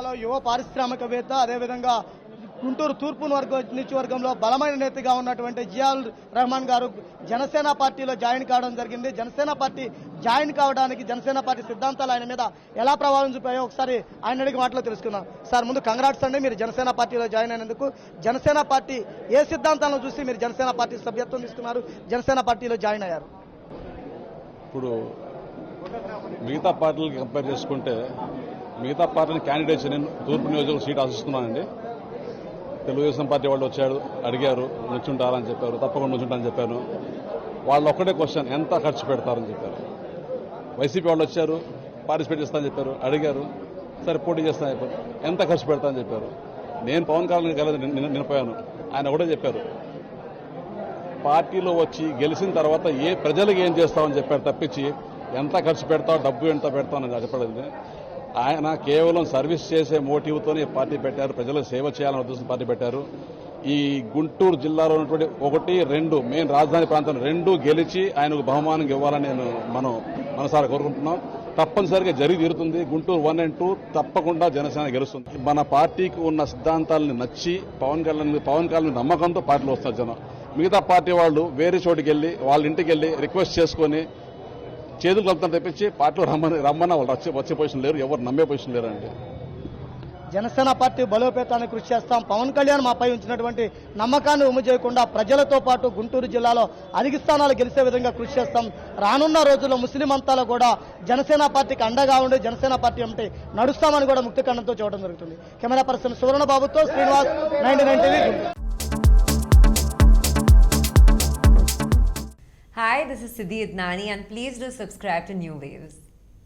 జిల్లాలో యువ పారిశ్రామికవేత్త, అదేవిధంగా గుంటూరు తూర్పు నియోజకవర్గంలో బలమైన నేతగా ఉన్నటువంటి జియాల్ రెహమాన్ గారు జనసేన పార్టీలో జాయిన్ కావడం జరిగింది. జనసేన పార్టీ జాయిన్ కావడానికి జనసేన పార్టీ సిద్ధాంతాలు ఆయన మీద ఎలా ప్రభావం చూపాయో ఒకసారి ఆయన అడిగి మాటలో తెలుసుకుందాం. సార్, ముందు కంగ్రాట్స్ అండి, మీరు జనసేన పార్టీలో జాయిన్ అయినందుకు. జనసేన పార్టీ ఏ సిద్ధాంతాలను చూసి మీరు జనసేన పార్టీ సభ్యత్వం తీసుకున్నారు, జనసేన పార్టీలో జాయిన్ అయ్యారు? ఇప్పుడు మిగతా పార్టీలకి కంపేర్ చేసుకుంటే మిగతా పార్టీని క్యాండిడేట్స్ నేను తూర్పు నియోజకవర్గం సీట్ ఆశిస్తున్నానండి. తెలుగుదేశం పార్టీ వాళ్ళు వచ్చాడు, అడిగారు నుంచుంటారని చెప్పారు, తప్పకుండా నుంచుంటారని చెప్పాను. వాళ్ళు ఒక్కటే క్వశ్చన్, ఎంత ఖర్చు పెడతారని చెప్పారు. వైసీపీ వాళ్ళు వచ్చారు, పార్టిసిపేట్ చేస్తారని చెప్పారు, అడిగారు, సరే పోటీ చేస్తానని చెప్పారు, ఎంత ఖర్చు పెడతారని చెప్పారు. నేను పవన్ కళ్యాణ్ నిలిపోయాను, ఆయన ఒకటే చెప్పారు, పార్టీలో వచ్చి గెలిచిన తర్వాత ప్రజలకు ఏం చేస్తామని చెప్పారు తప్పించి ఎంత ఖర్చు పెడతావు, డబ్బు ఎంత పెడతావు అని చెప్పలేదు. ఆయన కేవలం సర్వీస్ చేసే మోటివ్తోనే పార్టీ పెట్టారు, ప్రజలకు సేవ చేయాలని ఉద్దేశం పార్టీ పెట్టారు. ఈ గుంటూరు జిల్లాలో ఉన్నటువంటి 1, 2 మెయిన్ రాజధాని ప్రాంతం 2 గెలిచి ఆయనకు బహుమానం ఇవ్వాలని మనం మనసారా కోరుకుంటున్నాం. తప్పనిసరిగా జరిగి తీరుతుంది. గుంటూరు 1 and 2 తప్పకుండా జనసేన గెలుస్తుంది. మన పార్టీకి ఉన్న సిద్ధాంతాలను నచ్చి పవన్ కళ్యాణ్ నమ్మకంతో పార్టీలో వస్తారు జనం. మిగతా పార్టీ వాళ్ళు వేరే చోటుకి వెళ్లి వాళ్ళ ఇంటికి వెళ్లి రిక్వెస్ట్ చేసుకుని చేతులు కలుపుతాను తెప్పించి పార్టీలో రమ్మన్న వాళ్ళు వచ్చే పొజిషన్ లేరు, ఎవరు నమ్మే పొజిషన్ లేరు అండి. జనసేన పార్టీ బలోపేతానికి కృషి చేస్తాం. పవన్ కళ్యాణ్ మాపై ఉంచినటువంటి నమ్మకాన్ని ఉమ్ము చేయకుండా ప్రజలతో పాటు గుంటూరు జిల్లాలో అధిక స్థానాలు గెలిచే విధంగా కృషి చేస్తాం. రానున్న రోజుల్లో ముస్లిం అంతాలో కూడా జనసేన పార్టీకి అండగా ఉండి జనసేన పార్టీ అంటే నడుస్తామని కూడా ముక్తి ఖండంతో చూడడం జరుగుతుంది. కెమెరా పర్సన్ సువర్ణబాబుతో Srinivas, 99 TV. Hi, this is Siddhi Idnani and please do subscribe to New Waves.